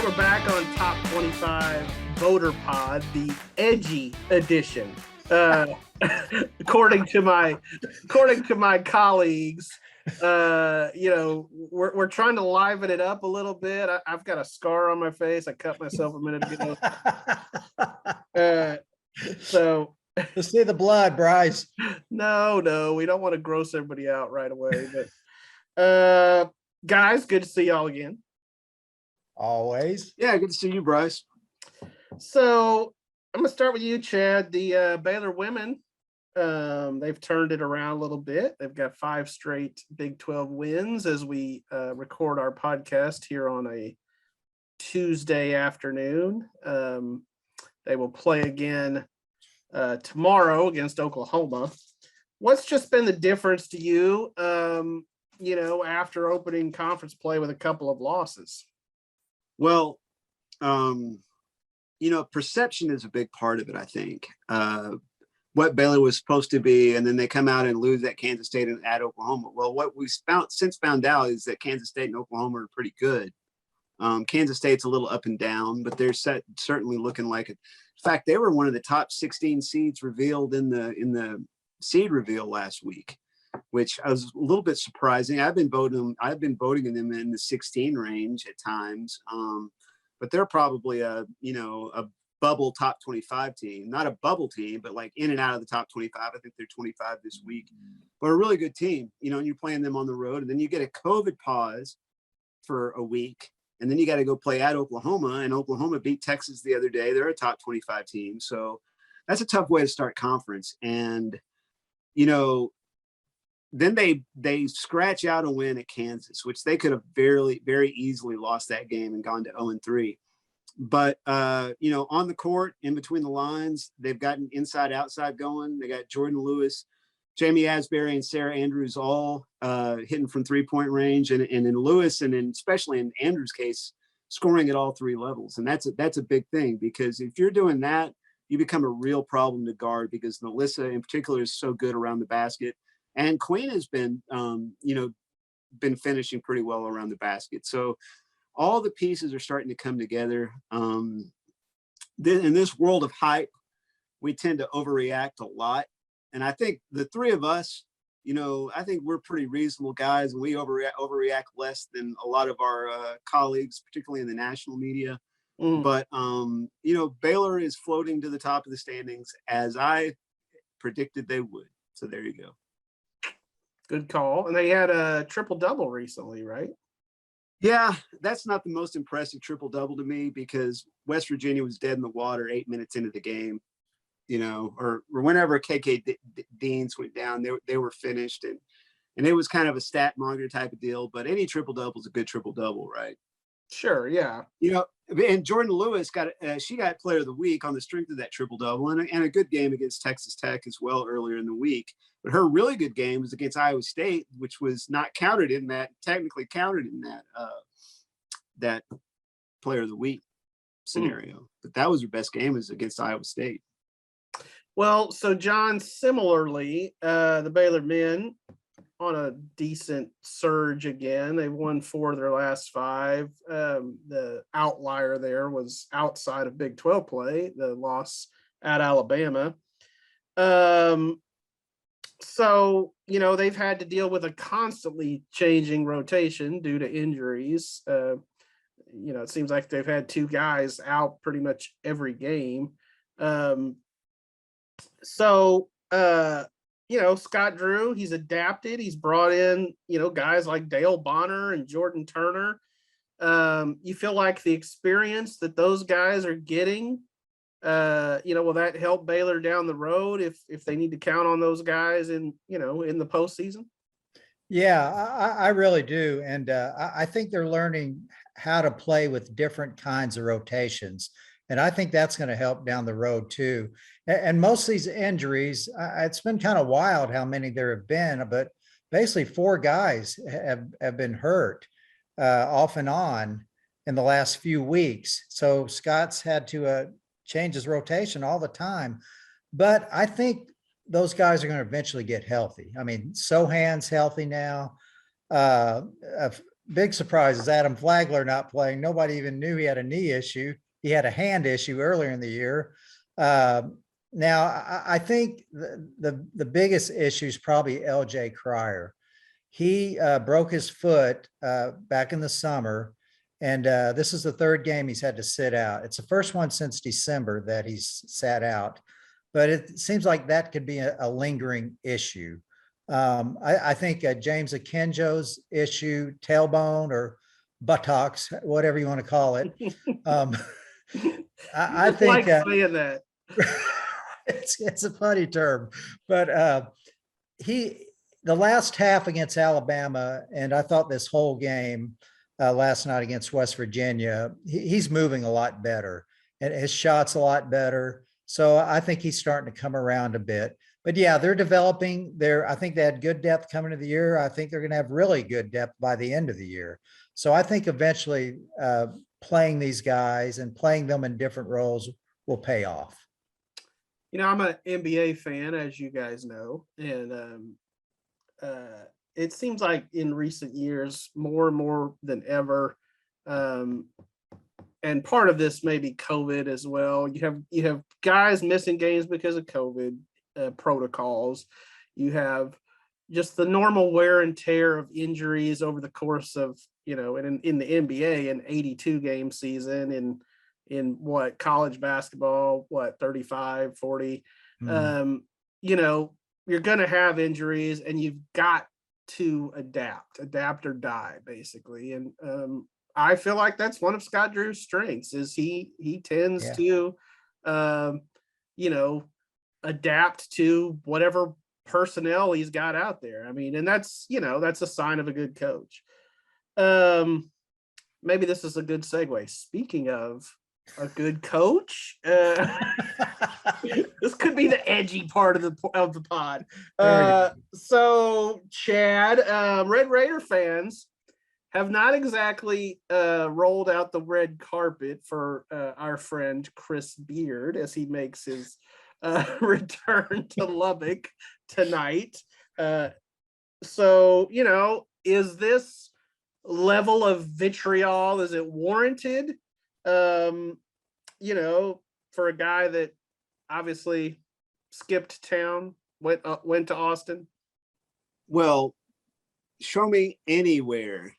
we're back on Top 25 Voter Pod, the edgy edition. According to my colleagues, we're trying to liven it up a little bit. I've got a scar on my face. I cut myself a minute ago. So let's see the blood, Brice. No, we don't want to gross everybody out right away. But guys, good to see y'all again. Always. Yeah, good to see you, Brice. So I'm gonna start with you, Chad. The Baylor Women, they've turned it around a little bit. They've got 5 straight Big 12 wins as we record our podcast here on a Tuesday afternoon. They will play again tomorrow against Oklahoma. What's just been the difference to you, after opening conference play with a couple of losses? Well, perception is a big part of it, I think. What Baylor was supposed to be, and then they come out and lose at Kansas State and at Oklahoma. Well, what we've since found out is that Kansas State and Oklahoma are pretty good. Kansas State's a little up and down, but they're certainly looking like it. In fact, they were one of the top 16 seeds revealed in the seed reveal last week, which I was a little bit surprising. I've been voting them in the 16 range at times, but they're probably a bubble top 25 team, not a bubble team, but like in and out of the top 25. I think they're 25 this week, but a really good team. And you're playing them on the road, and then you get a COVID pause for a week, and then you got to go play at Oklahoma, and Oklahoma beat Texas the other day. They're a top 25 team, so that's a tough way to start conference. And then they scratch out a win at Kansas, which they could have very, very easily lost that game and gone to 0-3. But, on the court, in between the lines, they've gotten inside-outside going. They got Jordan Lewis, Jamie Asbury, and Sarah Andrews all hitting from three-point range. And in Lewis, and especially in Andrews' case, scoring at all 3 levels. And that's a big thing, because if you're doing that, you become a real problem to guard, because Melissa in particular is so good around the basket. And Queen has been finishing pretty well around the basket. So all the pieces are starting to come together. In this world of hype, we tend to overreact a lot. And I think the 3 of us, I think we're pretty reasonable guys, and we overreact less than a lot of our colleagues, particularly in the national media. But, Baylor is floating to the top of the standings, as I predicted they would. So there you go. Good call. And they had a triple-double recently, right? Yeah, that's not the most impressive triple-double to me, because West Virginia was dead in the water 8 minutes into the game, or whenever KK Deans went down, they were finished. And it was kind of a stat monger type of deal, but any triple-double is a good triple-double, right? Sure, yeah. And Jordan Lewis got player of the week on the strength of that triple-double, and a good game against Texas Tech as well earlier in the week. But her really good game was against Iowa State, which was not technically counted in that player of the week scenario. But that was her best game, was against Iowa State. Well, so John, similarly, the Baylor men on a decent surge again. They've won 4 of their last 5. The outlier there was outside of Big 12 play, the loss at Alabama. So, they've had to deal with a constantly changing rotation due to injuries. It seems like they've had 2 guys out pretty much every game. Scott Drew, he's adapted. He's brought in, guys like Dale Bonner and Jordan Turner. You feel like the experience that those guys are getting, will that help Baylor down the road if they need to count on those guys in the postseason? Yeah, I really do. And I think they're learning how to play with different kinds of rotations. And I think that's going to help down the road too. And most of these injuries, it's been kind of wild how many there have been, but basically 4 guys have been hurt off and on in the last few weeks. So Scott's had to change his rotation all the time. But I think those guys are going to eventually get healthy. I mean, Sohan's healthy now. big surprise is Adam Flagler not playing. Nobody even knew he had a knee issue. He had a hand issue earlier in the year. Now, I think the biggest issue is probably LJ Cryer. He broke his foot back in the summer, and this is the third game he's had to sit out. It's the first one since December that he's sat out, but it seems like that could be a lingering issue. I think James Akinjo's issue, tailbone or buttocks, whatever you want to call it. I think like saying that. it's a funny term, but the last half against Alabama, and I thought this whole game last night against West Virginia, he's moving a lot better and his shot's a lot better. So I think he's starting to come around a bit. But yeah, they're developing. I think they had good depth coming into the year. I think they're going to have really good depth by the end of the year. So I think eventually playing these guys and playing them in different roles will pay off. You know, I'm an NBA fan, as you guys know, and it seems like in recent years, more and more than ever, and part of this may be COVID as well. You have guys missing games because of COVID protocols. You have just the normal wear and tear of injuries over the course of, you know, in the NBA, an 82 game season, in what college basketball, 35, 40, you know, you're going to have injuries and you've got to adapt or die basically. And I feel like that's one of Scott Drew's strengths is he tends to, you know, adapt to whatever personnel he's got out there. I mean, and that's, you know, that's a sign of a good coach. Maybe this is a good segue. Speaking of a good coach, this could be the edgy part of the pod. So Chad, Red Raider fans have not exactly rolled out the red carpet for our friend Chris Beard as he makes his return to Lubbock tonight. So, you know, is this level of vitriol, is it warranted? You know, for a guy that obviously skipped town, went to Austin. Well, show me anywhere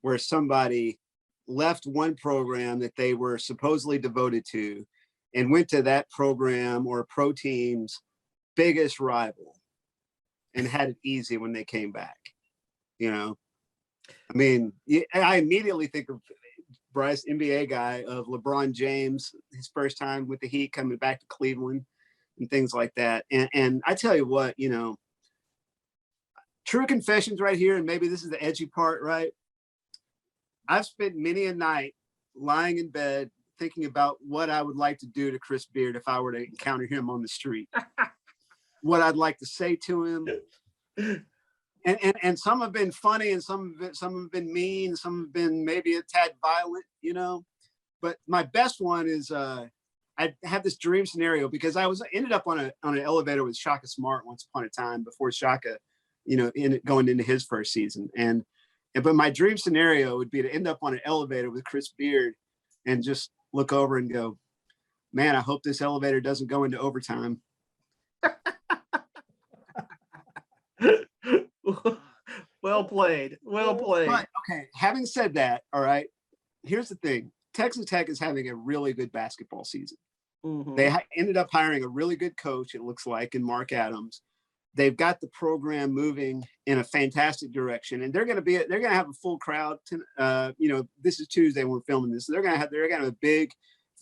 where somebody left one program that they were supposedly devoted to and went to that program or pro team's biggest rival and had it easy when they came back. You know, I mean, I immediately think of Brice, NBA guy, of LeBron James, his first time with the Heat coming back to Cleveland and things like that. And I tell you what, you know, true confessions right here, and maybe this is the edgy part, right? I've spent many a night lying in bed thinking about what I would like to do to Chris Beard if I were to encounter him on the street. What I'd like to say to him. And some have been funny, and some have been mean, some have been maybe a tad violent, you know. But my best one is I have this dream scenario because I ended up on an elevator with Shaka Smart once upon a time before Shaka, you know, going into his first season. But my dream scenario would be to end up on an elevator with Chris Beard and just look over and go, man, I hope this elevator doesn't go into overtime. Well played. But, okay, having said that, all right, here's the thing. Texas Tech is having a really good basketball season. Mm-hmm. They ended up hiring a really good coach, it looks like, in Mark Adams. They've got the program moving in a fantastic direction, and they're going to have a full crowd. You know, this is Tuesday when we're filming this. So they're going to have a big,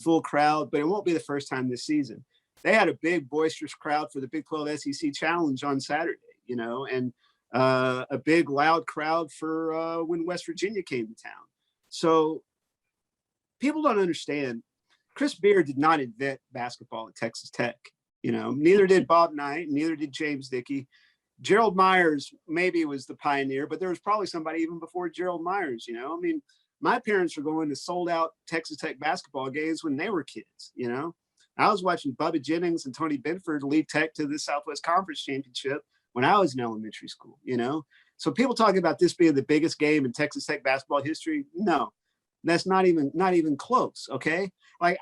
full crowd, but it won't be the first time this season. They had a big, boisterous crowd for the Big 12 SEC Challenge on Saturday, you know, and a big, loud crowd for when West Virginia came to town. So people don't understand. Chris Beard did not invent basketball at Texas Tech. You know, neither did Bob Knight, neither did James Dickey. Gerald Myers maybe was the pioneer, but there was probably somebody even before Gerald Myers, you know. I mean, my parents were going to sold out Texas Tech basketball games when they were kids, you know. I was watching Bubba Jennings and Tony Benford lead Tech to the Southwest Conference Championship when I was in elementary school, you know. So people talking about this being the biggest game in Texas Tech basketball history. No, that's not even close. Okay. Like,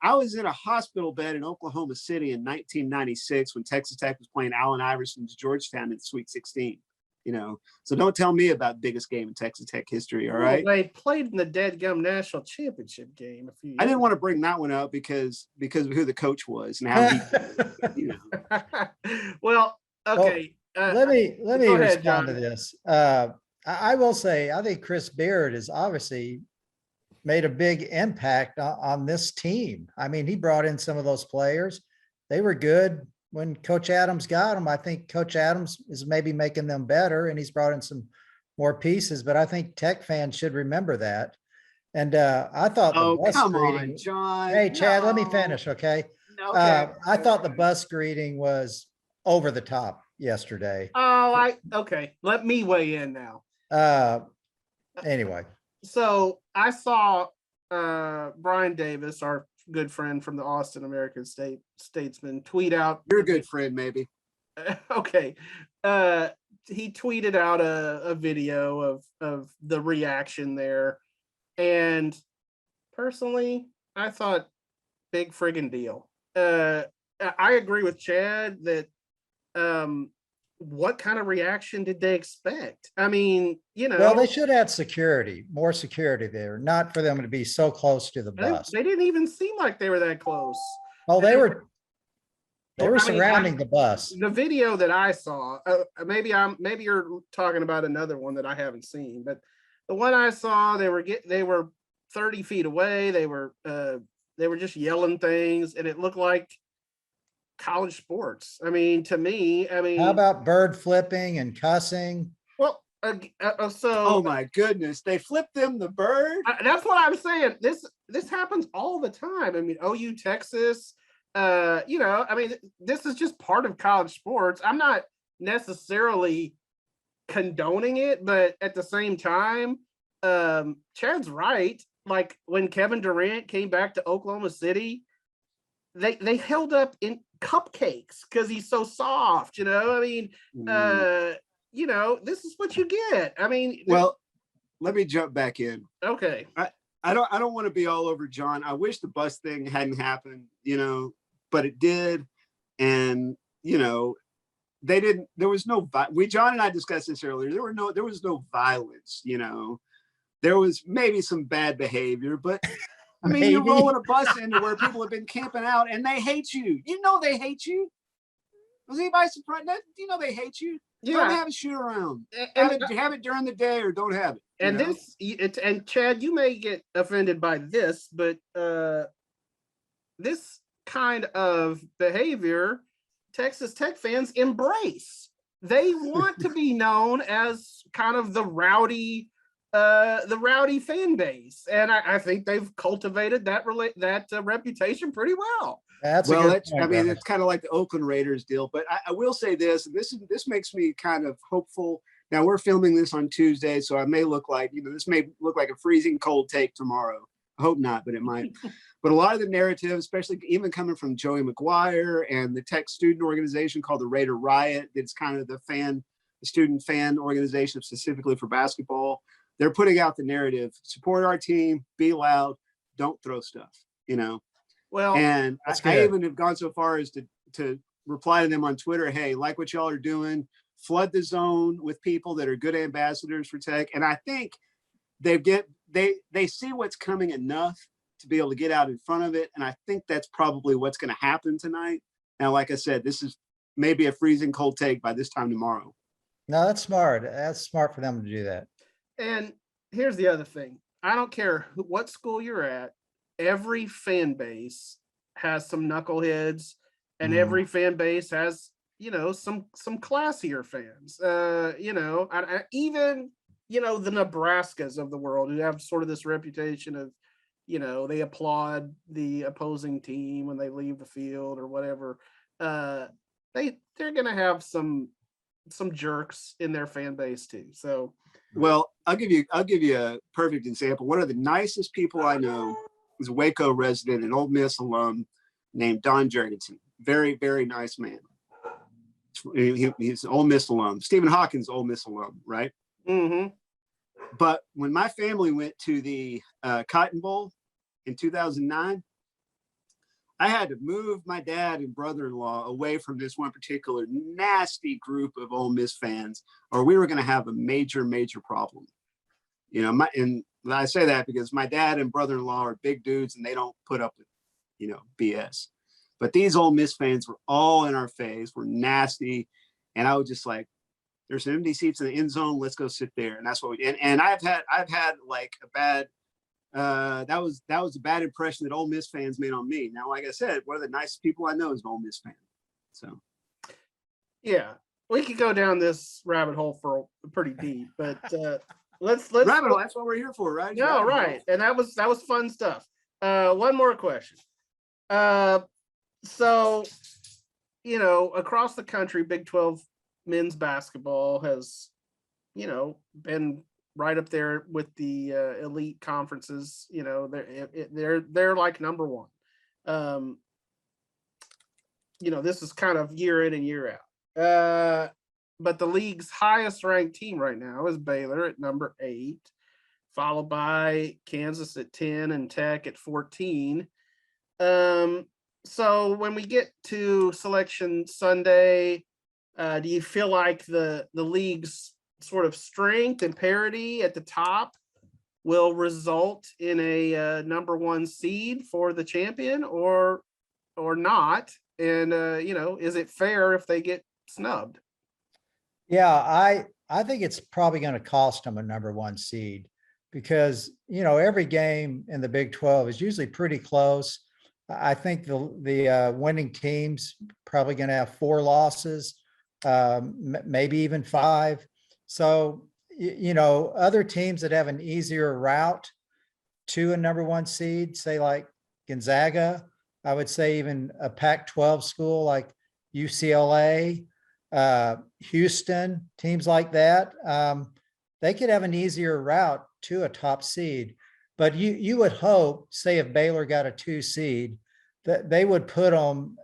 I was in a hospital bed in Oklahoma City in 1996 when Texas Tech was playing Allen Iverson's Georgetown in Sweet 16. So don't tell me about biggest game in Texas Tech history. All right. They played in the Deadgum National Championship game a few years I didn't want to bring that one up because of who the coach was and how he, Well, okay. Let me go ahead, respond John. to this. I will say, I think Chris Beard has obviously made a big impact on this team. I mean, he brought in some of those players. They were good when Coach Adams got them. I think Coach Adams is maybe making them better, and he's brought in some more pieces, but I think Tech fans should remember that. And I thought the bus come greeting, on, John. Hey, Chad, let me finish. Okay. Okay. I thought the bus greeting was over the top yesterday. Okay. Let me weigh in now. Anyway. So I saw Brian Davis, our good friend from the Austin American Statesman, tweet out. You're a good friend, maybe. Okay. He tweeted out a video of the reaction there. And personally, I thought big friggin' deal. I agree with Chad that what kind of reaction did they expect? I mean, Well, they should add security, more security there, not for them to be so close to the bus. They didn't even seem like they were that close. Oh, they were surrounding the bus. The video that I saw, maybe you're talking about another one that I haven't seen, but the one I saw, they were 30 feet away. They were just yelling things, and it looked like college sports. I mean, to me, how about bird flipping and cussing? Well, Oh my goodness, they flipped them the bird. That's what I'm saying. This happens all the time. I mean, OU Texas. I mean, this is just part of college sports. I'm not necessarily condoning it, but at the same time, Chad's right. Like when Kevin Durant came back to Oklahoma City, they held up in cupcakes because he's so soft. I mean, this is what you get. I mean, well, let me jump back in. Okay. I don't want to be all over John. I wish the bus thing hadn't happened, but it did. And, they didn't, there was no, John and I discussed this earlier. There was no violence, there was maybe some bad behavior, but I mean, you're rolling a bus into where people have been camping out and they hate you. They hate you. Was anybody surprised? They hate you. Yeah. Don't have a shoot around. Have it during the day or don't have it. And Chad, you may get offended by this, but this kind of behavior, Texas Tech fans embrace. They want to be known as kind of the rowdy fan base, and I think they've cultivated that reputation pretty well. It's kind of like the Oakland Raiders deal. But I will say this, and this makes me kind of hopeful. Now we're filming this on Tuesday, so I may look like this may look like a freezing cold take tomorrow. I hope not, but it might. But a lot of the narrative, especially even coming from Joey McGuire and the Tech student organization called the Raider Riot, that's kind of the student fan organization specifically for basketball. They're putting out the narrative: support our team, be loud, don't throw stuff. Well, and I even have gone so far as to reply to them on Twitter, hey, like what y'all are doing, flood the zone with people that are good ambassadors for Tech. And I think they see what's coming enough to be able to get out in front of it. And I think that's probably what's going to happen tonight. Now, like I said, this is maybe a freezing cold take by this time tomorrow. No, that's smart. That's smart for them to do that. And here's the other thing. I don't care what school you're at. Every fan base has some knuckleheads, and every fan base has, some classier fans. Even the Nebraskas of the world who have sort of this reputation of, they applaud the opposing team when they leave the field or whatever. They're gonna have some jerks in their fan base too. So, well, I'll give you a perfect example. One of the nicest people I know is a Waco resident, an Ole Miss alum named Don Jurgensen. Very, very nice man. His he's Ole Miss alum. Stephen Hawkins, Ole Miss alum, right? Mm-hmm. But when my family went to the Cotton Bowl in 2009, I had to move my dad and brother-in-law away from this one particular nasty group of Ole Miss fans, or we were going to have a major, major problem. You know, and I say that because my dad and brother-in-law are big dudes and they don't put up with, BS. But these Ole Miss fans were all in our face, were nasty. And I was just like, there's some empty seats in the end zone. Let's go sit there. And that's what we did. And I've had like a bad, that was a bad impression that Ole Miss fans made on me. Now, like I said, one of the nicest people I know is an Ole Miss fan. So, yeah, we could go down this rabbit hole for pretty deep, but let's rabbit hole. That's what we're here for, right? No, right, and that was fun stuff. One more question. So, across the country, Big 12 men's basketball has, been right up there with the elite conferences. They're like number one. This is kind of year in and year out. But the league's highest ranked team right now is Baylor at number 8, followed by Kansas at 10 and Tech at 14. So when we get to Selection Sunday, do you feel like the league's sort of strength and parity at the top will result in a number 1 seed for the champion or not? And is it fair if they get snubbed? Yeah, I think it's probably going to cost them a number 1 seed because, every game in the Big 12 is usually pretty close. I think the winning team's probably going to have 4 losses, maybe even 5. So, other teams that have an easier route to a number 1 seed, say like Gonzaga, I would say even a Pac-12 school like UCLA, Houston, teams like that, they could have an easier route to a top seed. But you would hope, say if Baylor got a 2 seed, that they would put them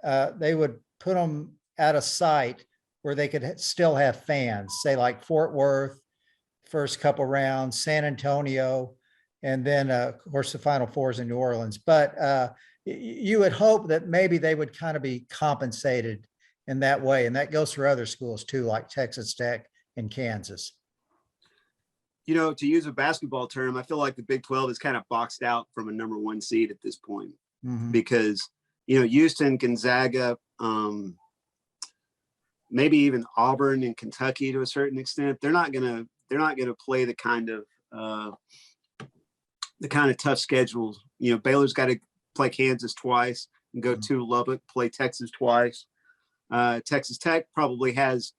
at a site where they could still have fans, say like Fort Worth, first couple rounds, San Antonio, and then of course the Final Four is in New Orleans. But you would hope that maybe they would kind of be compensated in that way. And that goes for other schools too, like Texas Tech and Kansas. To use a basketball term, I feel like the Big 12 is kind of boxed out from a number 1 seed at this point, because, Houston, Gonzaga, maybe even Auburn and Kentucky to a certain extent, they're not going to play the kind of tough schedules. Baylor's got to play Kansas twice and go to Lubbock, play Texas twice. Texas Tech probably has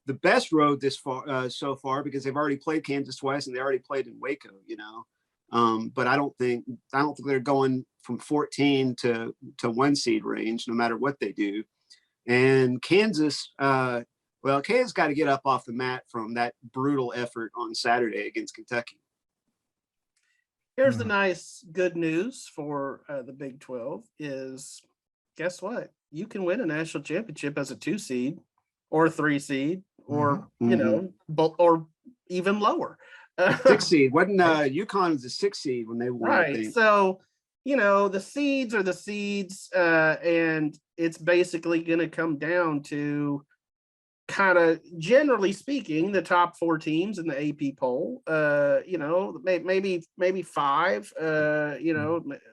the best road this far so far because they've already played Kansas twice and they already played in Waco, but I don't think they're going from 14 to 1 seed range, no matter what they do. And Kansas, Kansas got to get up off the mat from that brutal effort on Saturday against Kentucky. Here's the nice good news for the Big 12 is, guess what? You can win a national championship as a 2 seed or a 3 seed or, or even lower. 6 seed. Wasn't UConn was a 6 seed when they won. Right. So, the seeds are the seeds, and it's basically going to come down to kind of, generally speaking, the top 4 teams in the AP poll. Maybe 5.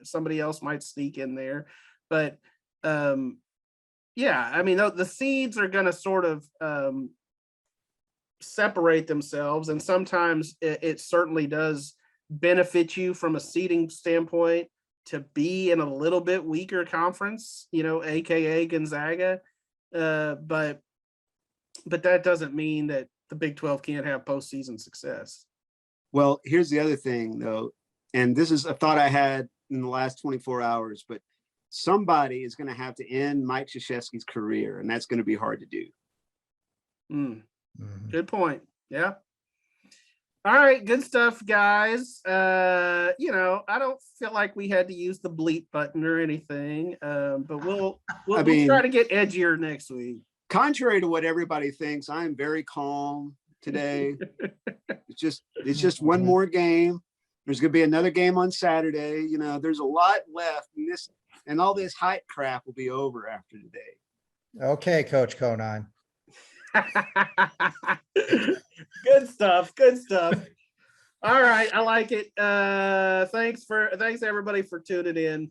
Somebody else might sneak in there, but the seeds are going to sort of separate themselves, and sometimes it certainly does benefit you from a seeding standpoint to be in a little bit weaker conference, aka Gonzaga, but that doesn't mean that the Big 12 can't have postseason success. Well, here's the other thing though, and this is a thought I had in the last 24 hours, but somebody is going to have to end Mike Krzyzewski's career, and that's going to be hard to do. Good point. Yeah. All right. Good stuff, guys. I don't feel like we had to use the bleep button or anything, but we'll try to get edgier next week. Contrary to what everybody thinks, I am very calm today. It's just one more game. There's going to be another game on Saturday. You know, there's a lot left, and all this hype crap will be over after today. Okay, Coach Conine. Good stuff. Good stuff. All right, I like it. Thanks everybody for tuning in.